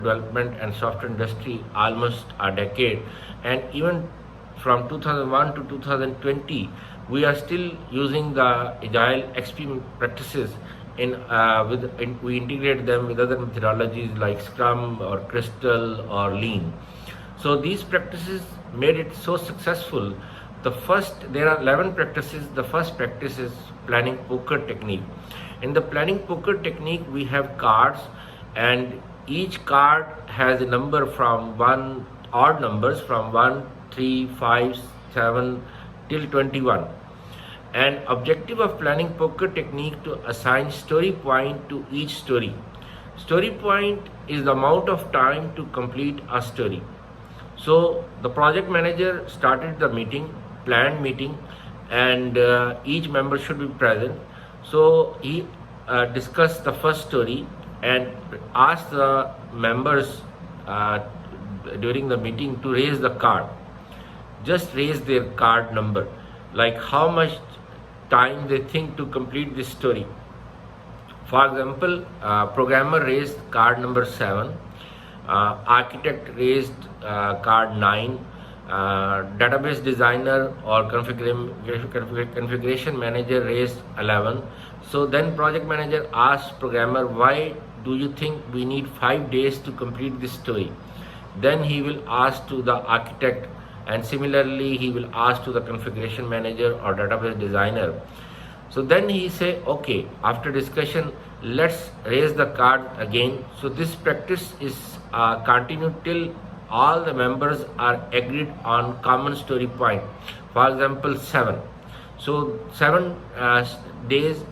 development and software industry almost a decade, and even from 2001 to 2020, we are still using the Agile XP practices we integrate them with other methodologies like Scrum or Crystal or Lean. So these practices made it so successful. There are 11 practices. The first practice is planning poker technique. In the planning poker technique, we have cards, and each card has a number from odd numbers from 1, 3, 5, 7 till 21. And objective of planning poker technique to assign story point to each story. Story point is the amount of time to complete a story. So the project manager started the planned meeting, and each member should be present. So he discussed the first story and asked the members during the meeting to raise the card. Just raise their card number, like how much time they think to complete this story. For example, programmer raised card number 7, architect raised card 9, database designer or configuration manager raised 11. So then project manager asked programmer, why do you think we need 5 days to complete this story? Then he will ask to the architect, and similarly he will ask to the configuration manager or database designer. So then he say, okay, after discussion, let's raise the card again. So this practice is continued till all the members are agreed on common story point. For example, 7. So 7 days,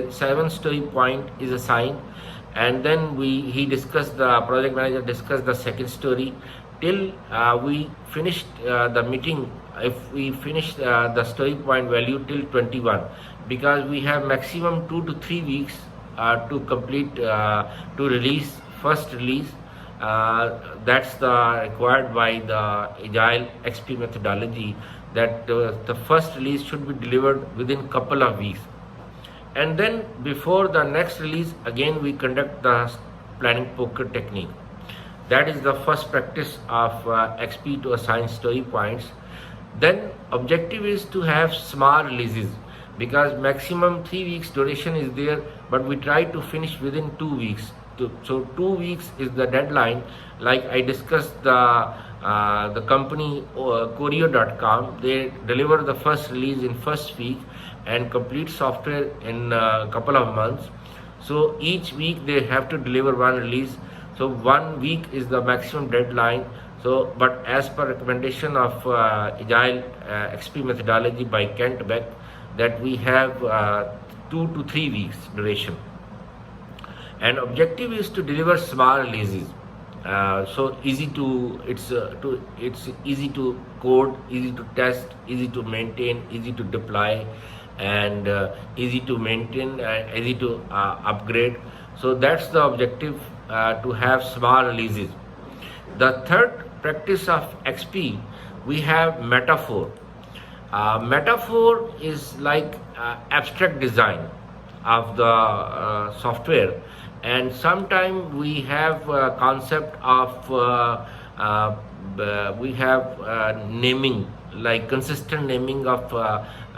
7 story point is assigned, and then the project manager discussed the second story till we finished the meeting. If we finish the story point value till 21, because we have maximum 2 to 3 weeks to complete to release first release. That's the required by the Agile XP methodology, that the first release should be delivered within couple of weeks. And then before the next release, again we conduct the planning poker technique. That is the first practice of XP to assign story points. Then objective is to have small releases, because maximum 3 weeks duration is there, but we try to finish within 2 weeks. So 2 weeks is the deadline. Like I discussed the company Choreo.com, they deliver the first release in first week and complete software in a couple of months. So each week they have to deliver one release. So 1 week is the maximum deadline. So, but as per recommendation of Agile XP methodology by Kent Beck, that we have 2 to 3 weeks duration. And objective is to deliver small releases. So it's easy to code, easy to test, easy to maintain, easy to deploy, and easy to maintain, easy to upgrade. So that's the objective, to have small releases. The third practice of XP, we have metaphor. Metaphor is like abstract design of the software, and sometimes we have a concept of naming, like consistent naming of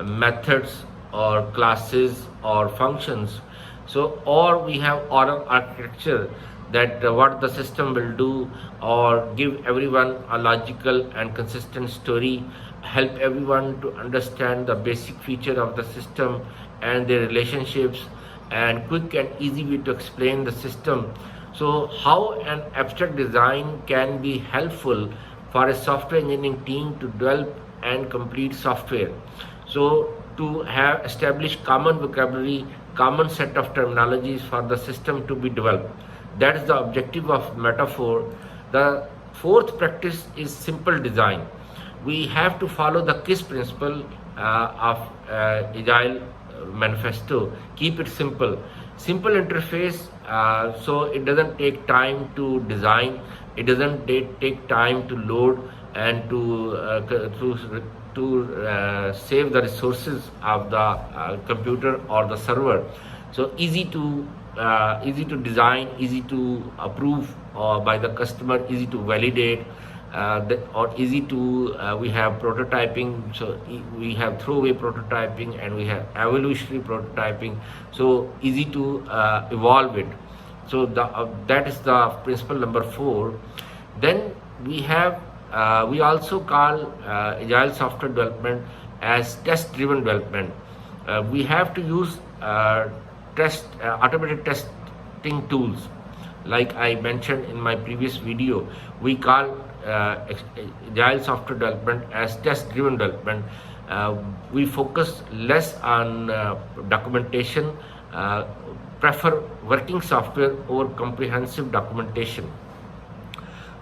methods or classes or functions. So, or we have oral architecture, that what the system will do, or give everyone a logical and consistent story, help everyone to understand the basic feature of the system and their relationships, and quick and easy way to explain the system. So how an abstract design can be helpful for a software engineering team to develop and complete software. So to have established common vocabulary, common set of terminologies for the system to be developed. That is the objective of metaphor. The fourth practice is simple design. We have to follow the KISS principle of Agile manifesto. Keep it simple. Simple interface, so it doesn't take time to design. It doesn't take time to load and to save the resources of the computer or the server. So easy to easy to design, easy to approve by the customer, easy to validate, or easy to we have prototyping. So we have throwaway prototyping and we have evolutionary prototyping, so easy to evolve it. So that is the principle number 4. Then we have we also call agile software development as test driven development. We have to use automated testing tools. Like I mentioned in my previous video, we call agile software development as test driven development. We focus less on documentation, prefer working software over comprehensive documentation.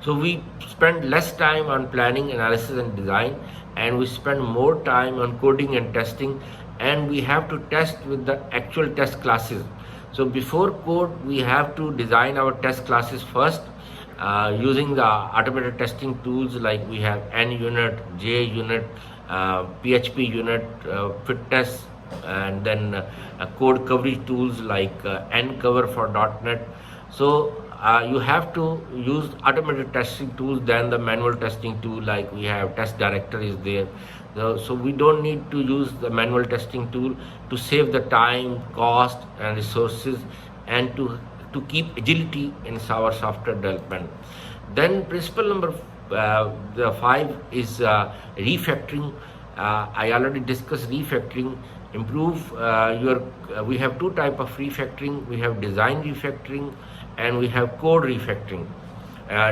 So we spend less time on planning, analysis and design, and we spend more time on coding and testing, and we have to test with the actual test classes. So before code, we have to design our test classes first using the automated testing tools like we have NUnit, JUnit, PHP unit, Fitness, and then code coverage tools like NCover for .NET. So you have to use automated testing tools than the manual testing tool like we have test director is there. So we don't need to use the manual testing tool to save the time, cost and resources, and to keep agility in our software development. Then principle number 5 is refactoring. I already discussed refactoring. Improve we have 2 types of refactoring. We have design refactoring and we have code refactoring.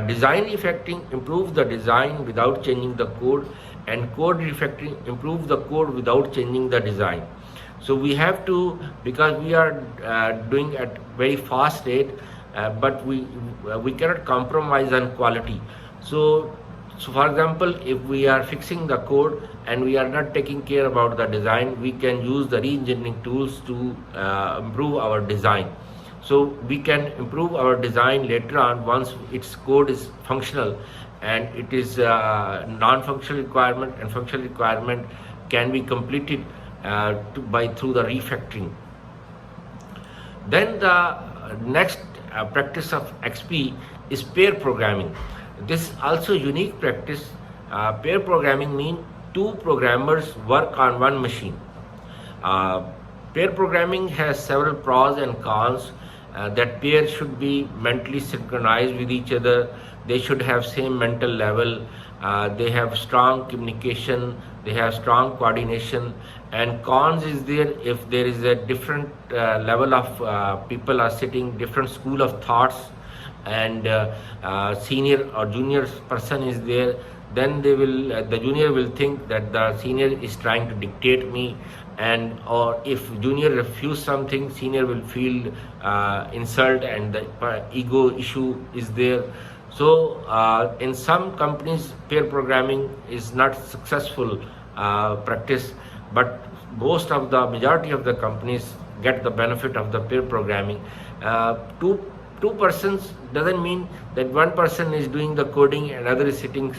Design refactoring improves the design without changing the code, and code refactoring improves the code without changing the design. So we have to, because we are doing at very fast rate, but we cannot compromise on quality. So for example, if we are fixing the code and we are not taking care about the design, we can use the re-engineering tools to improve our design. So we can improve our design later on once its code is functional, and it is non-functional requirement and functional requirement can be completed through the refactoring. Then the next practice of XP is pair programming. This is also unique practice. Pair programming means 2 programmers work on one machine. Pair programming has several pros and cons. That pairs should be mentally synchronized with each other. They should have same mental level. They have strong communication. They have strong coordination. And cons is there if there is a different level of people are sitting, different school of thoughts, and senior or junior person is there, then they will the junior will think that the senior is trying to dictate me, and or if junior refuse something, senior will feel insult, and the ego issue is there. So in some companies, pair programming is not successful practice, but majority of the companies get the benefit of the pair programming. Two persons doesn't mean that one person is doing the coding and other is sitting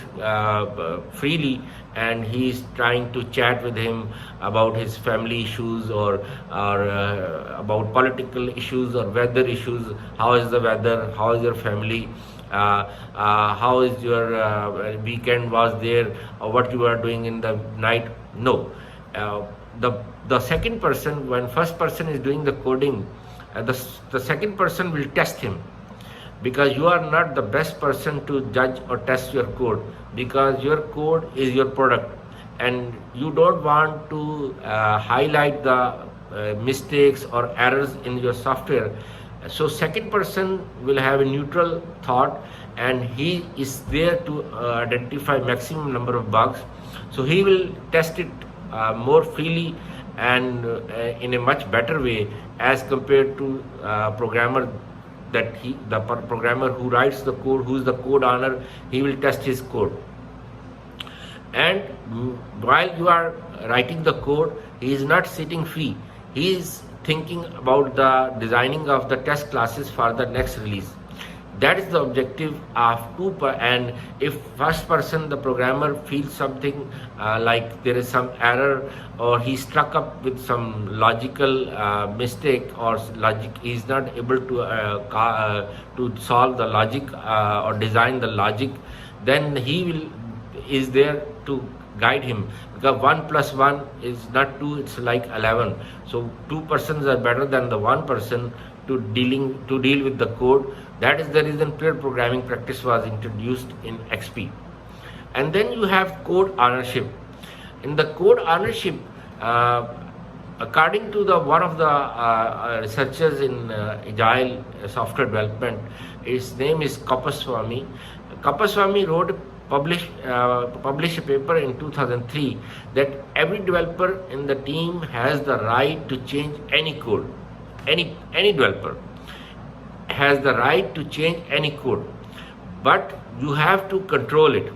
freely and he is trying to chat with him about his family issues or about political issues or weather issues. How is the weather? How is your family? How is your weekend was there, or what you are doing in the night? No. The second person, when first person is doing the coding, the second person will test him, because you are not the best person to judge or test your code, because your code is your product and you don't want to highlight the mistakes or errors in your software. So second person will have a neutral thought and he is there to identify maximum number of bugs. So he will test it more freely and in a much better way as compared to programmer the programmer who writes the code, who is the code owner, he will test his code. And while you are writing the code, he is not sitting free. He is thinking about the designing of the test classes for the next release. That is the objective of and if first person, the programmer, feels something like there is some error, or he struck up with some logical mistake, or logic, he is not able to solve the logic or design the logic, then he is there to guide him, because 1 plus 1 is not 2, it's like 11. So 2 persons are better than the 1 person to deal with the code. That is the reason pair programming practice was introduced in XP. And then you have code ownership. In the code ownership, according to one of the researchers in Agile software development, his name is Kapaswamy. Kapaswamy published a paper in 2003 that every developer in the team has the right to change any code. Any developer has the right to change any code, but you have to control it,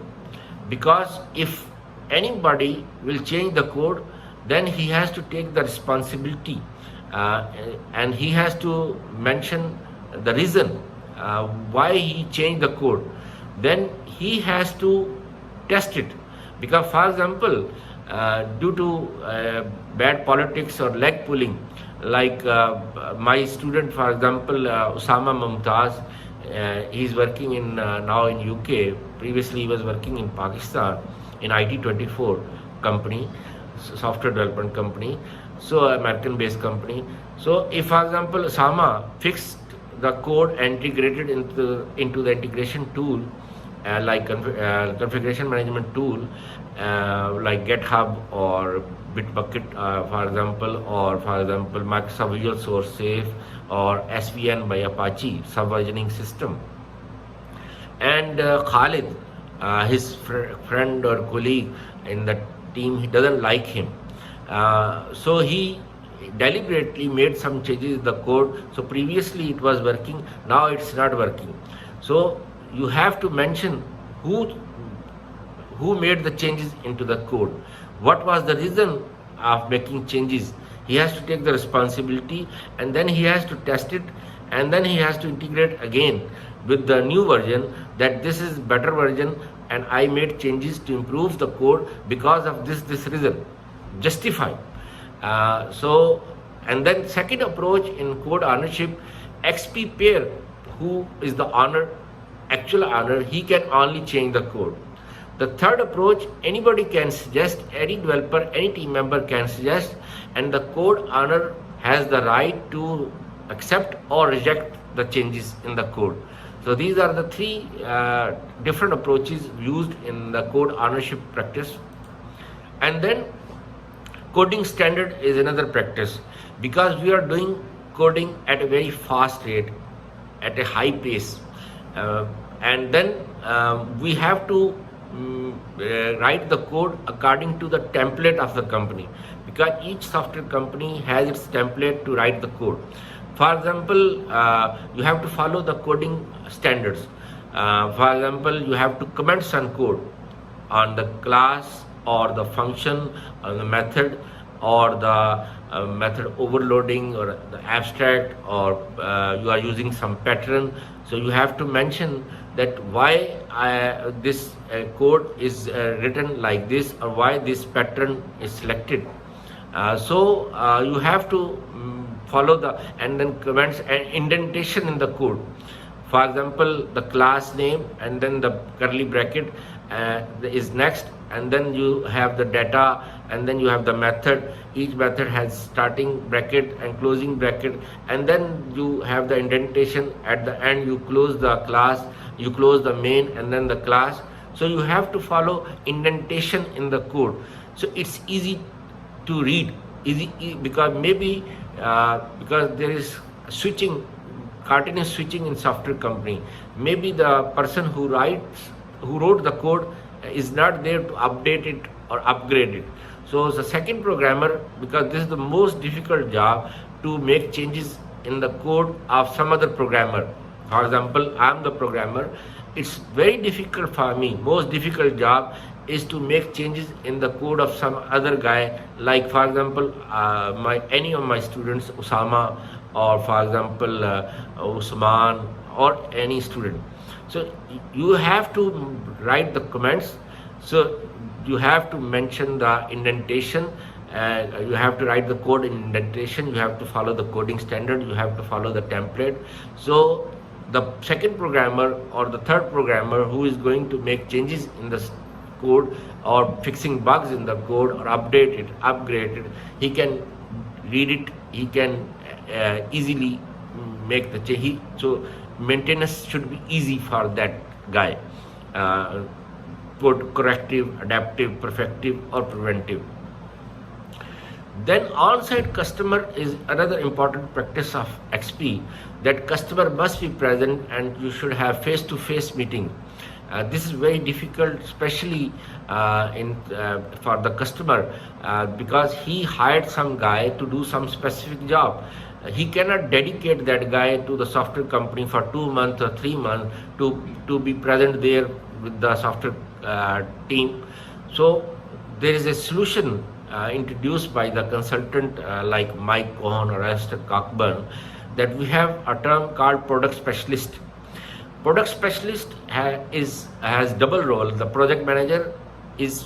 because if anybody will change the code, then he has to take the responsibility, and he has to mention the reason why he changed the code. Then he has to test it, because for example, due to bad politics or leg pulling, like my student, for example, Usama Mumtaz, he is working in now in UK. Previously he was working in Pakistan in IT24 company, software development company, so American based company. So if for example Usama fixed the code and integrated into the integration tool, like configuration management tool, like GitHub or Bitbucket, for example, or for example Microsoft Visual Source Safe or SVN by Apache subversioning system. And Khalid, his friend or colleague in the team, he doesn't like him, so he deliberately made some changes in the code. So previously it was working, now it's not working. So you have to mention who made the changes into the code, what was the reason of making changes. He has to take the responsibility, and then he has to test it, and then he has to integrate again with the new version, that this is better version and I made changes to improve the code because of this reason. Justify. So, and then second approach in code ownership, XP pair, who is the actual owner, he can only change the code. The third approach, anybody can suggest, any developer, any team member can suggest, and the code owner has the right to accept or reject the changes in the code. So these are the three different approaches used in the code ownership practice. And then coding standard is another practice, because we are doing coding at a very fast rate, at a high pace, and then we have to write the code according to the template of the company, because each software company has its template to write the code. For example, you have to follow the coding standards. For example, you have to comment some code on the class or the function or the method, or the method overloading, or the abstract, or you are using some pattern. So you have to mention that why this code is written like this, or why this pattern is selected. So you have to follow and then comments and indentation in the code. For example, the class name and then the curly bracket is next, and then you have the data, and then you have the method. Each method has starting bracket and closing bracket, and then you have the indentation at the end. You close the class, you close the main and then the class. So you have to follow indentation in the code. So it's easy to read, because maybe because there is switching, continuous switching in software company. Maybe the person who wrote the code is not there to update it or upgrade it. So the second programmer, because this is the most difficult job, to make changes in the code of some other programmer. For example, I am the programmer. It's very difficult for me. Most difficult job is to make changes in the code of some other guy, like for example any of my students, Usama, or for example Usman, or any student. So you have to write the comments. So you have to mention the indentation, you have to write the code in indentation, you have to follow the coding standard, you have to follow the template. So the second programmer or the third programmer who is going to make changes in the code or fixing bugs in the code or update it, upgrade it, he can read it, he can easily make the change. So maintenance should be easy for that guy. Corrective, adaptive, perfective, or preventive. Then on-site customer is another important practice of XP, that customer must be present and you should have face-to-face meeting. This is very difficult, especially for the customer, because he hired some guy to do some specific job. He cannot dedicate that guy to the software company for 2 months or 3 months to be present there with the software team. So there is a solution introduced by the consultant like Mike Cohen or Esther Cockburn, that we have a term called product specialist. Product specialist has double role. The project manager is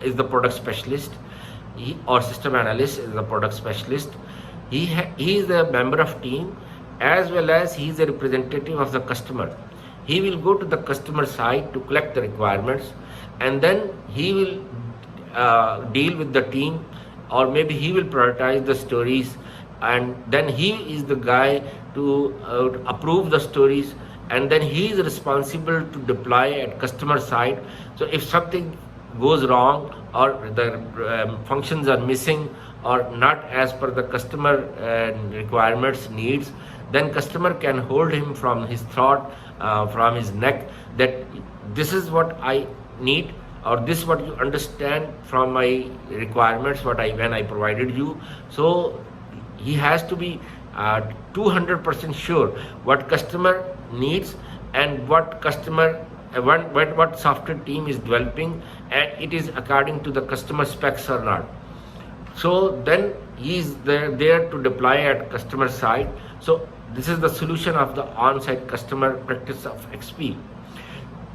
the product specialist, or system analyst is the product specialist. He is a member of team, as well as he is a representative of the customer. He will go to the customer side to collect the requirements, and then he will deal with the team, or maybe he will prioritize the stories, and then he is the guy to approve the stories, and then he is responsible to deploy at customer side. So if something goes wrong, or the functions are missing or not as per the customer requirements, needs, then customer can hold him from his throat, from his neck, that this is what I need, or this is what you understand from my requirements, when I provided you. So he has to be 200% sure what customer needs and what software team is developing, and it is according to the customer specs or not. So then he is there to deploy at customer side. So this is the solution of the on-site customer practice of XP.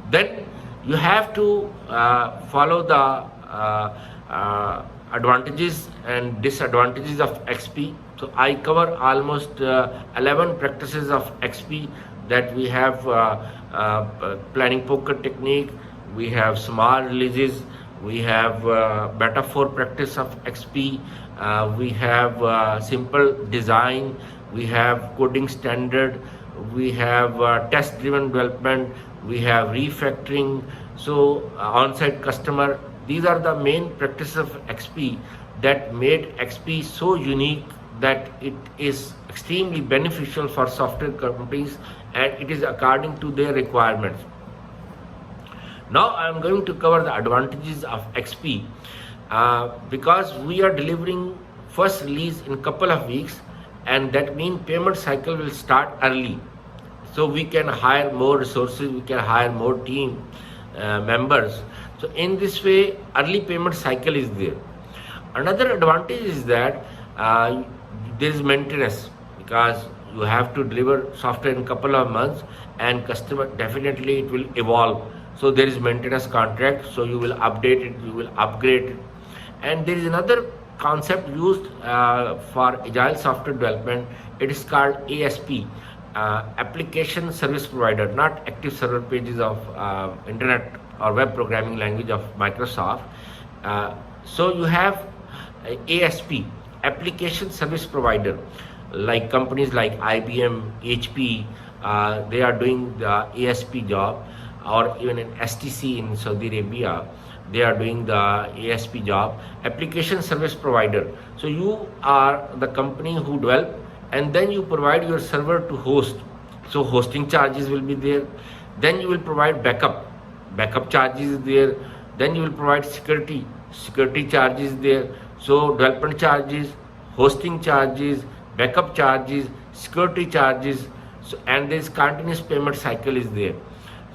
Then you have to follow the advantages and disadvantages of XP. So I cover almost 11 practices of XP, that we have planning poker technique, we have small releases, we have beta 4 practice of XP, we have simple design, we have coding standard, we have test driven development, we have refactoring, so on-site customer. These are the main practices of XP that made XP so unique, that it is extremely beneficial for software companies, and it is according to their requirements. Now I am going to cover the advantages of XP, because we are delivering first release in couple of weeks, and that means payment cycle will start early. So we can hire more resources, we can hire more team members. So in this way, early payment cycle is there. Another advantage is that there is maintenance, because you have to deliver software in couple of months, and customer definitely it will evolve. So there is maintenance contract, so you will update it, you will upgrade it. And there is another concept used for agile software development. It is called ASP, application service provider, not active server pages of internet or web programming language of Microsoft. So you have ASP, application service provider, like companies like IBM, HP, they are doing the ASP job, or even in STC in Saudi Arabia, they are doing the ASP job, application service provider. So you are the company who develop, and then you provide your server to host. So hosting charges will be there. Then you will provide backup charges is there. Then you will provide security charges there. So development charges, hosting charges, backup charges, security charges, so, and this continuous payment cycle is there.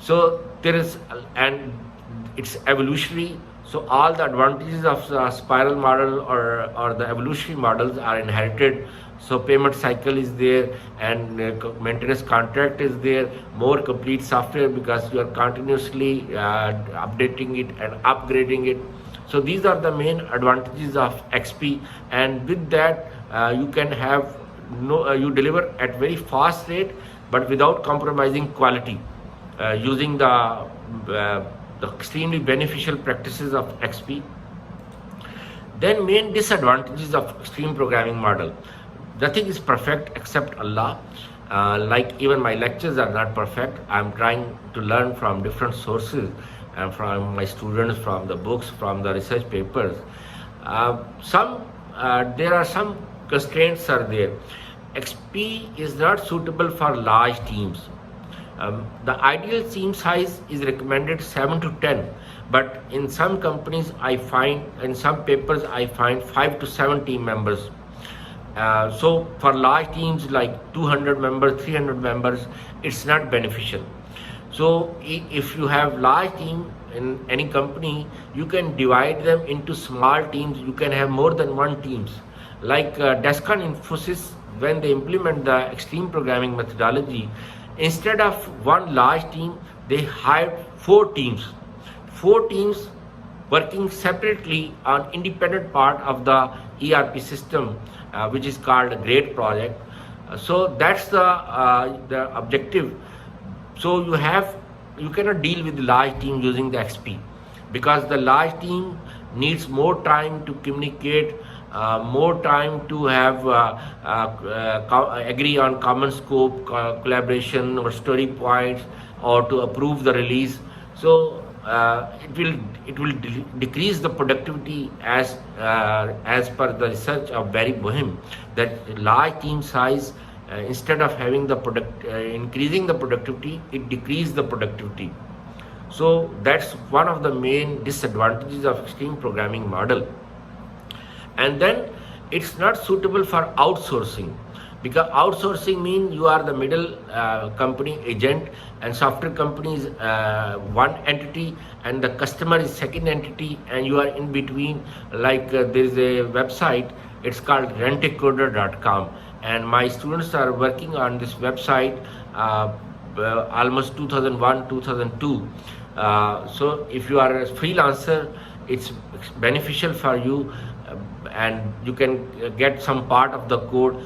So there is, and it's evolutionary. So all the advantages of the spiral model or the evolutionary models are inherited. So payment cycle is there, and maintenance contract is there, more complete software because you are continuously updating it and upgrading it. So these are the main advantages of XP, and with that you can have you deliver at very fast rate but without compromising quality, using the extremely beneficial practices of XP. Then main disadvantages of extreme programming model. Nothing is perfect except Allah. Like even my lectures are not perfect. I'm trying to learn from different sources, and from my students, from the books, from the research papers. There are some constraints are there. XP is not suitable for large teams. The ideal team size is recommended 7 to 10, but in some companies in some papers I find 5 to 7 team members. So for large teams like 200 members, 300 members, it's not beneficial. So if you have large team in any company, you can divide them into small teams. You can have more than one teams. Like Descon Infosys, when they implement the extreme programming methodology, instead of one large team, they hired 4 teams. 4 teams working separately on independent part of the ERP system, which is called a great project. So that's the objective. So you cannot deal with the large team using the XP, because the large team needs more time to communicate, more time to have agree on common scope, collaboration or story points, or to approve the release. So it will decrease the productivity as per the research of Barry Boehm, that large team size, instead of having the increasing the productivity, it decreases the productivity. So that's one of the main disadvantages of extreme programming model. And then it's not suitable for outsourcing, because outsourcing means you are the middle company agent, and software company is one entity and the customer is second entity, and you are in between. Like there is a website, it's called rentacoder.com, and my students are working on this website almost 2001, 2002. So if you are a freelancer, it's beneficial for you, and you can get some part of the code,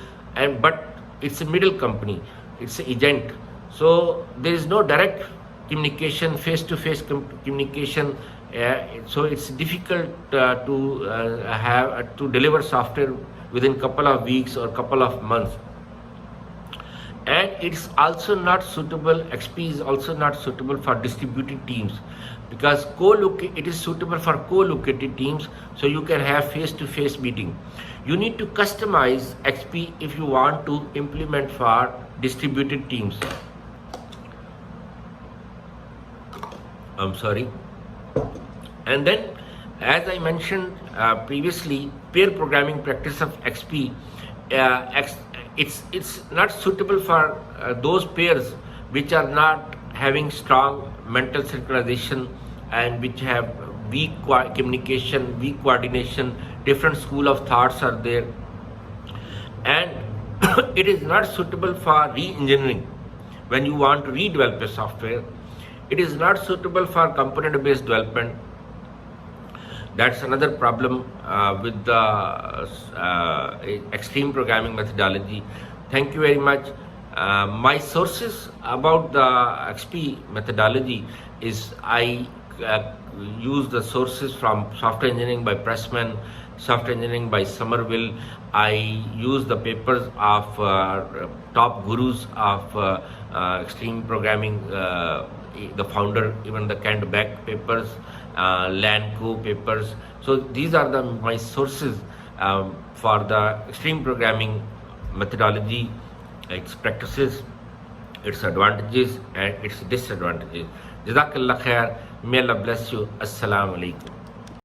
but it's a middle company, it's an agent. So there is no direct communication, face-to-face communication. So it's difficult to deliver software within couple of weeks or couple of months. And it's also not suitable, XP is also not suitable for distributed teams, because it is suitable for co-located teams, so you can have face-to-face meeting. You need to customize XP if you want to implement for distributed teams. I'm sorry. And then, as I mentioned previously, pair programming practice of XP, it's not suitable for those pairs which are not having strong mental synchronization and which have weak communication, weak coordination, different school of thoughts are there. And it is not suitable for re-engineering. When you want to redevelop a software, it is not suitable for component-based development. That's another problem with the extreme programming methodology. Thank you very much. My sources about the XP methodology is I use the sources from Software Engineering by Pressman, Software Engineering by Somerville. I use the papers of top gurus of extreme programming, the founder, even the Kent Beck papers, Lanco papers. So these are my sources for the extreme programming methodology, its practices, its advantages and its disadvantages. Jazakallah khair. May Allah bless you. Assalamu alaikum.